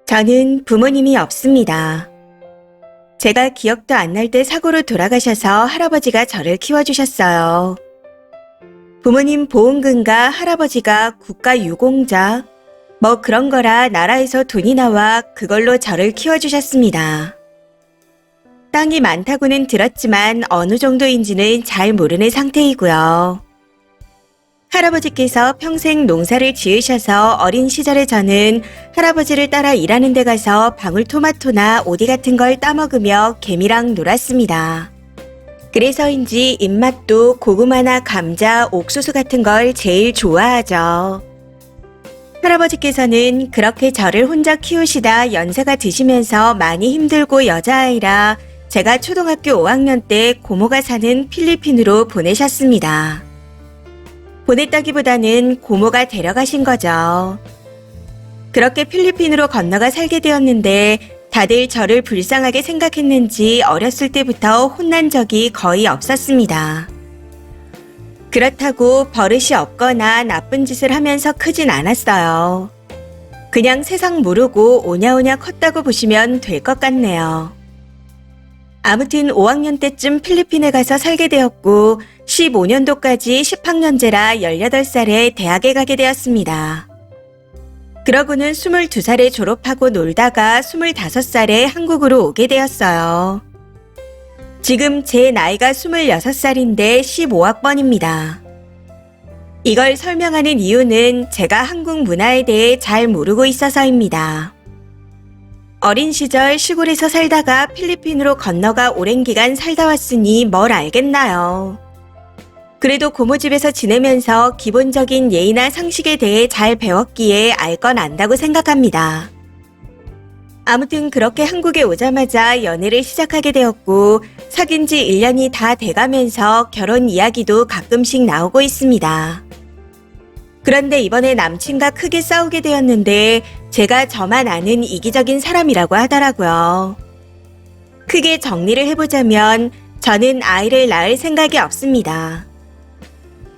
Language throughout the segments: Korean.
저는 부모님이 없습니다. 제가 기억도 안 날 때 사고로 돌아가셔서 할아버지가 저를 키워주셨어요. 부모님 보험금과 할아버지가 국가유공자, 뭐 그런 거라 나라에서 돈이 나와 그걸로 저를 키워주셨습니다. 땅이 많다고는 들었지만 어느 정도인지는 잘 모르는 상태이고요. 할아버지께서 평생 농사를 지으셔서 어린 시절에 저는 할아버지를 따라 일하는 데 가서 방울토마토나 오디 같은 걸 따먹으며 개미랑 놀았습니다. 그래서인지 입맛도 고구마나 감자, 옥수수 같은 걸 제일 좋아하죠. 할아버지께서는 그렇게 저를 혼자 키우시다 연세가 드시면서 많이 힘들고 여자아이라 제가 초등학교 5학년 때 고모가 사는 필리핀으로 보내셨습니다. 보냈다기보다는 고모가 데려가신 거죠. 그렇게 필리핀으로 건너가 살게 되었는데 다들 저를 불쌍하게 생각했는지 어렸을 때부터 혼난 적이 거의 없었습니다. 그렇다고 버릇이 없거나 나쁜 짓을 하면서 크진 않았어요. 그냥 세상 모르고 오냐오냐 컸다고 보시면 될 것 같네요. 아무튼 5학년 때쯤 필리핀에 가서 살게 되었고 15년도까지 10학년제라 18살에 대학에 가게 되었습니다. 그러고는 22살에 졸업하고 놀다가 25살에 한국으로 오게 되었어요. 지금 제 나이가 26살인데 15학번입니다. 이걸 설명하는 이유는 제가 한국 문화에 대해 잘 모르고 있어서입니다. 어린 시절 시골에서 살다가 필리핀으로 건너가 오랜 기간 살다 왔으니 뭘 알겠나요. 그래도 고모 집에서 지내면서 기본적인 예의나 상식에 대해 잘 배웠기에 알 건 안다고 생각합니다. 아무튼 그렇게 한국에 오자마자 연애를 시작하게 되었고 사귄 지 1년이 다 돼가면서 결혼 이야기도 가끔씩 나오고 있습니다. 그런데 이번에 남친과 크게 싸우게 되었는데 제가 저만 아는 이기적인 사람이라고 하더라고요. 크게 정리를 해보자면 저는 아이를 낳을 생각이 없습니다.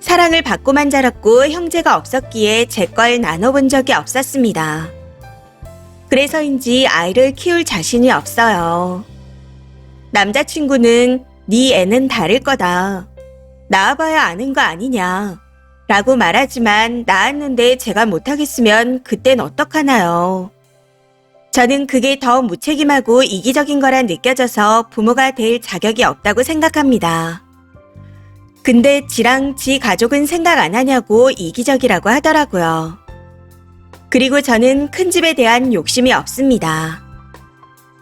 사랑을 받고만 자랐고 형제가 없었기에 제 걸 나눠본 적이 없었습니다. 그래서인지 아이를 키울 자신이 없어요. 남자친구는 네 애는 다를 거다. 낳아봐야 아는 거 아니냐. 라고 말하지만 낳았는데 제가 못하겠으면 그땐 어떡하나요? 저는 그게 더 무책임하고 이기적인 거라 느껴져서 부모가 될 자격이 없다고 생각합니다. 근데 지랑 지 가족은 생각 안 하냐고 이기적이라고 하더라고요. 그리고 저는 큰 집에 대한 욕심이 없습니다.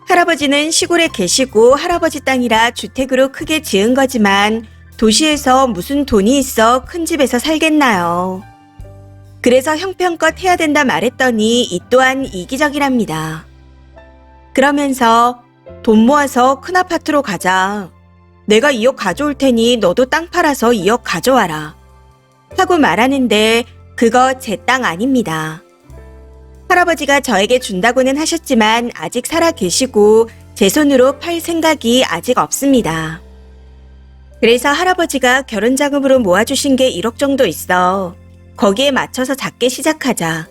할아버지는 시골에 계시고 할아버지 땅이라 주택으로 크게 지은 거지만 도시에서 무슨 돈이 있어 큰 집에서 살겠나요? 그래서 형편껏 해야 된다 말했더니 이 또한 이기적이랍니다. 그러면서 돈 모아서 큰 아파트로 가자. 내가 2억 가져올 테니 너도 땅 팔아서 2억 가져와라. 하고 말하는데 그거 제 땅 아닙니다. 할아버지가 저에게 준다고는 하셨지만 아직 살아 계시고 제 손으로 팔 생각이 아직 없습니다. 그래서 할아버지가 결혼자금으로 모아주신 게 1억 정도 있어. 거기에 맞춰서 작게 시작하자.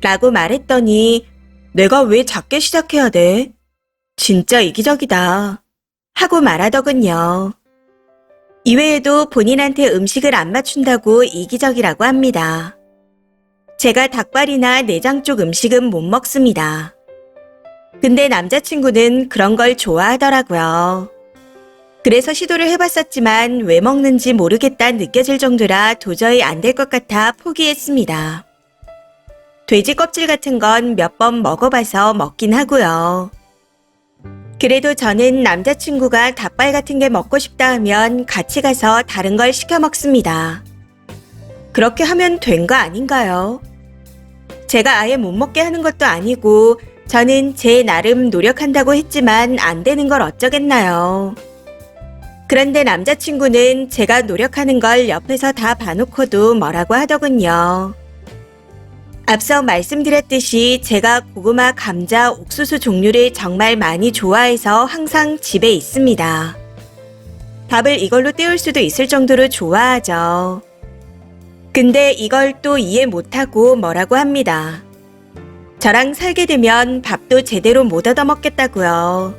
라고 말했더니 내가 왜 작게 시작해야 돼? 진짜 이기적이다. 하고 말하더군요. 이외에도 본인한테 음식을 안 맞춘다고 이기적이라고 합니다. 제가 닭발이나 내장 쪽 음식은 못 먹습니다. 근데 남자친구는 그런 걸 좋아하더라고요. 그래서 시도를 해봤었지만 왜 먹는지 모르겠다 느껴질 정도라 도저히 안 될 것 같아 포기했습니다. 돼지 껍질 같은 건 몇 번 먹어봐서 먹긴 하고요. 그래도 저는 남자친구가 닭발 같은 게 먹고 싶다 하면 같이 가서 다른 걸 시켜 먹습니다. 그렇게 하면 된 거 아닌가요? 제가 아예 못 먹게 하는 것도 아니고 저는 제 나름 노력한다고 했지만 안 되는 걸 어쩌겠나요? 그런데 남자친구는 제가 노력하는 걸 옆에서 다 봐놓고도 뭐라고 하더군요. 앞서 말씀드렸듯이 제가 고구마, 감자, 옥수수 종류를 정말 많이 좋아해서 항상 집에 있습니다. 밥을 이걸로 때울 수도 있을 정도로 좋아하죠. 근데 이걸 또 이해 못하고 뭐라고 합니다. 저랑 살게 되면 밥도 제대로 못 얻어먹겠다고요.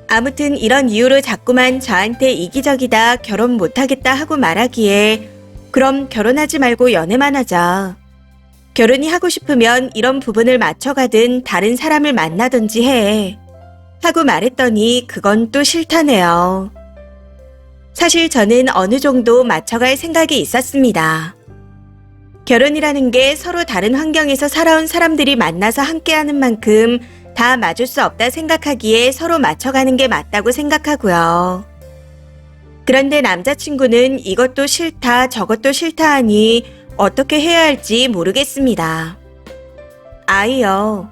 아무튼 이런 이유로 자꾸만 저한테 이기적이다, 결혼 못하겠다 하고 말하기에 그럼 결혼하지 말고 연애만 하자. 결혼이 하고 싶으면 이런 부분을 맞춰가든 다른 사람을 만나든지 해. 하고 말했더니 그건 또 싫다네요. 사실 저는 어느 정도 맞춰갈 생각이 있었습니다. 결혼이라는 게 서로 다른 환경에서 살아온 사람들이 만나서 함께하는 만큼 다 맞을 수 없다 생각하기에 서로 맞춰가는 게 맞다고 생각하고요. 그런데 남자친구는 이것도 싫다 저것도 싫다 하니 어떻게 해야 할지 모르겠습니다. 아이요.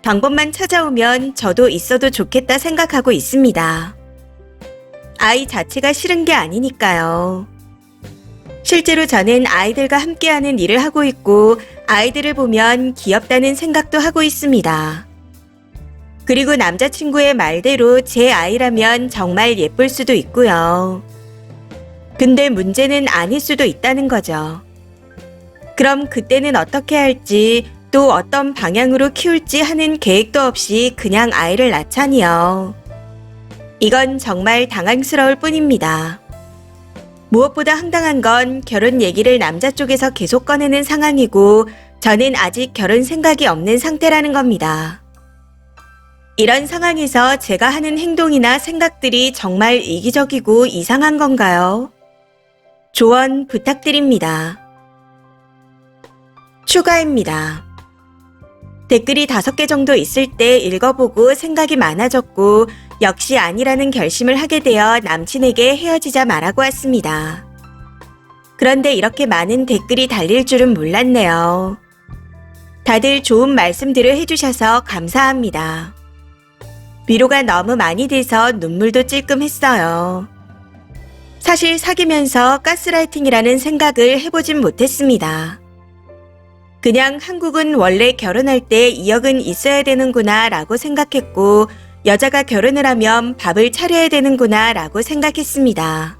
방법만 찾아오면 저도 있어도 좋겠다 생각하고 있습니다. 아이 자체가 싫은 게 아니니까요. 실제로 저는 아이들과 함께하는 일을 하고 있고 아이들을 보면 귀엽다는 생각도 하고 있습니다. 그리고 남자친구의 말대로 제 아이라면 정말 예쁠 수도 있고요. 근데 문제는 아닐 수도 있다는 거죠. 그럼 그때는 어떻게 할지 또 어떤 방향으로 키울지 하는 계획도 없이 그냥 아이를 낳자니요. 이건 정말 당황스러울 뿐입니다. 무엇보다 황당한 건 결혼 얘기를 남자 쪽에서 계속 꺼내는 상황이고 저는 아직 결혼 생각이 없는 상태라는 겁니다. 이런 상황에서 제가 하는 행동이나 생각들이 정말 이기적이고 이상한 건가요? 조언 부탁드립니다. 추가입니다. 댓글이 5개 정도 있을 때 읽어보고 생각이 많아졌고 역시 아니라는 결심을 하게 되어 남친에게 헤어지자 말하고 왔습니다. 그런데 이렇게 많은 댓글이 달릴 줄은 몰랐네요. 다들 좋은 말씀들을 해주셔서 감사합니다. 위로가 너무 많이 돼서 눈물도 찔끔했어요. 사실 사귀면서 가스라이팅이라는 생각을 해보진 못했습니다. 그냥 한국은 원래 결혼할 때 2억은 있어야 되는구나 라고 생각했고 여자가 결혼을 하면 밥을 차려야 되는구나 라고 생각했습니다.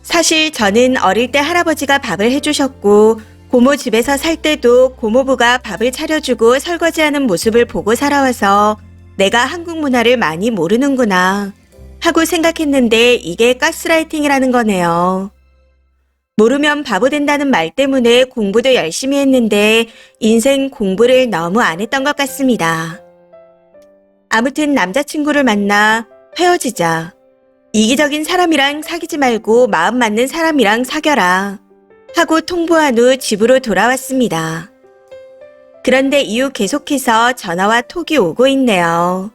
사실 저는 어릴 때 할아버지가 밥을 해주셨고 고모 집에서 살 때도 고모부가 밥을 차려주고 설거지하는 모습을 보고 살아와서 내가 한국 문화를 많이 모르는구나 하고 생각했는데 이게 가스라이팅이라는 거네요. 모르면 바보 된다는 말 때문에 공부도 열심히 했는데 인생 공부를 너무 안 했던 것 같습니다. 아무튼 남자친구를 만나 헤어지자. 이기적인 사람이랑 사귀지 말고 마음 맞는 사람이랑 사겨라. 하고 통보한 후 집으로 돌아왔습니다. 그런데 이후 계속해서 전화와 톡이 오고 있네요.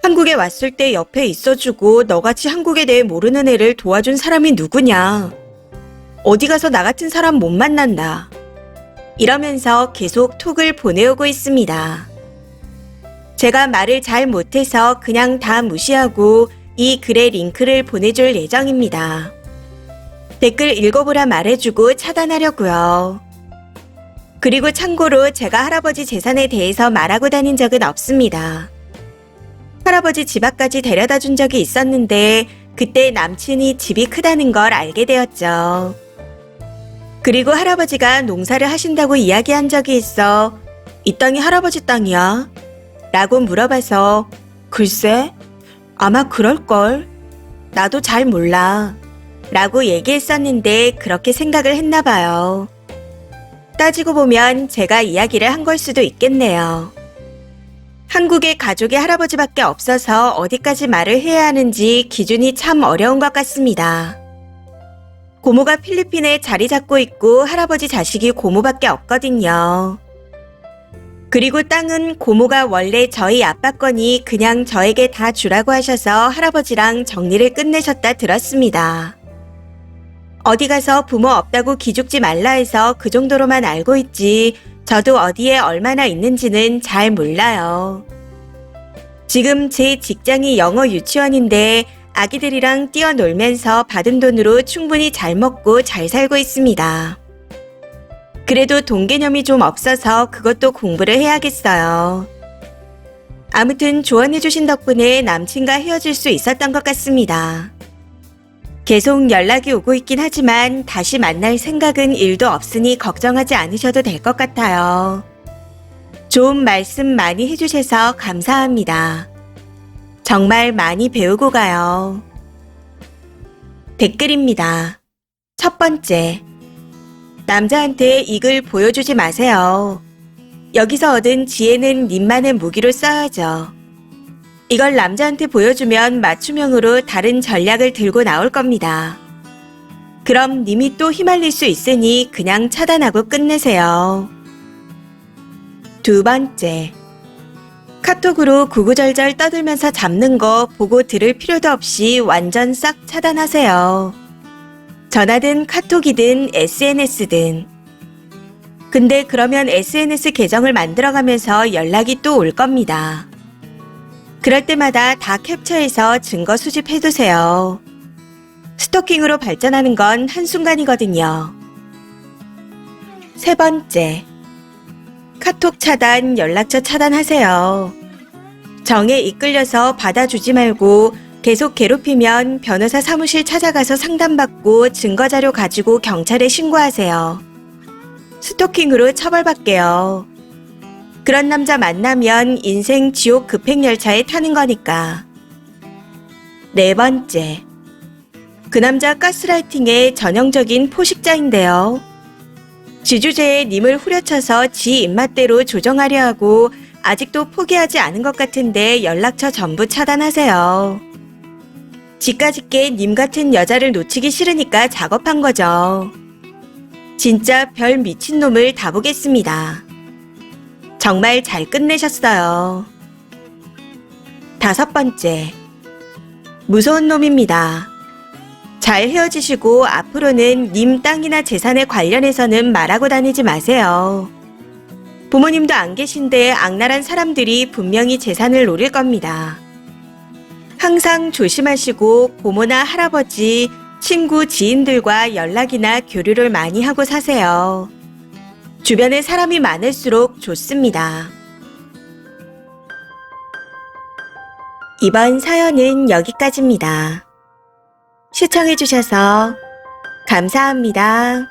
한국에 왔을 때 옆에 있어주고 너같이 한국에 대해 모르는 애를 도와준 사람이 누구냐. 어디 가서 나 같은 사람 못 만난다. 이러면서 계속 톡을 보내오고 있습니다. 제가 말을 잘 못해서 그냥 다 무시하고 이 글의 링크를 보내줄 예정입니다. 댓글 읽어보라 말해주고 차단하려고요. 그리고 참고로 제가 할아버지 재산에 대해서 말하고 다닌 적은 없습니다. 할아버지 집 앞까지 데려다 준 적이 있었는데 그때 남친이 집이 크다는 걸 알게 되었죠. 그리고 할아버지가 농사를 하신다고 이야기한 적이 있어 이 땅이 할아버지 땅이야? 라고 물어봐서 글쎄 아마 그럴걸. 나도 잘 몰라. 라고 얘기했었는데 그렇게 생각을 했나 봐요. 따지고 보면 제가 이야기를 한 걸 수도 있겠네요. 한국에 가족이 할아버지밖에 없어서 어디까지 말을 해야 하는지 기준이 참 어려운 것 같습니다. 고모가 필리핀에 자리 잡고 있고 할아버지 자식이 고모밖에 없거든요. 그리고 땅은 고모가 원래 저희 아빠 거니 그냥 저에게 다 주라고 하셔서 할아버지랑 정리를 끝내셨다 들었습니다. 어디 가서 부모 없다고 기죽지 말라 해서 그 정도로만 알고 있지 저도 어디에 얼마나 있는지는 잘 몰라요. 지금 제 직장이 영어 유치원인데 아기들이랑 뛰어놀면서 받은 돈으로 충분히 잘 먹고 잘 살고 있습니다. 그래도 돈 개념이 좀 없어서 그것도 공부를 해야겠어요. 아무튼 조언해주신 덕분에 남친과 헤어질 수 있었던 것 같습니다. 계속 연락이 오고 있긴 하지만 다시 만날 생각은 1도 없으니 걱정하지 않으셔도 될 것 같아요. 좋은 말씀 많이 해주셔서 감사합니다. 정말 많이 배우고 가요. 댓글입니다. 첫 번째. 남자한테 이글 보여주지 마세요. 여기서 얻은 지혜는 님만의 무기로 써야죠. 이걸 남자한테 보여주면 맞춤형으로 다른 전략을 들고 나올 겁니다. 그럼 님이 또 휘말릴 수 있으니 그냥 차단하고 끝내세요. 두 번째. 카톡으로 구구절절 떠들면서 잡는 거 보고 들을 필요도 없이 완전 싹 차단하세요. 전화든 카톡이든 SNS든. 근데 그러면 SNS 계정을 만들어가면서 연락이 또 올 겁니다. 그럴 때마다 다 캡처해서 증거 수집해두세요. 스토킹으로 발전하는 건 한순간이거든요. 세 번째. 카톡 차단, 연락처 차단하세요. 정에 이끌려서 받아주지 말고 계속 괴롭히면 변호사 사무실 찾아가서 상담받고 증거자료 가지고 경찰에 신고하세요. 스토킹으로 처벌받게요. 그런 남자 만나면 인생 지옥 급행열차에 타는 거니까. 네 번째. 그 남자 가스라이팅의 전형적인 포식자인데요. 지주제에 님을 후려쳐서 지 입맛대로 조정하려 하고 아직도 포기하지 않은 것 같은데 연락처 전부 차단하세요. 지까짓 게 님 같은 여자를 놓치기 싫으니까 작업한 거죠. 진짜 별 미친놈을 다 보겠습니다. 정말 잘 끝내셨어요. 다섯 번째. 무서운 놈입니다. 잘 헤어지시고 앞으로는 님 땅이나 재산에 관련해서는 말하고 다니지 마세요. 부모님도 안 계신데 악랄한 사람들이 분명히 재산을 노릴 겁니다. 항상 조심하시고 고모나 할아버지, 친구, 지인들과 연락이나 교류를 많이 하고 사세요. 주변에 사람이 많을수록 좋습니다. 이번 사연은 여기까지입니다. 시청해주셔서 감사합니다.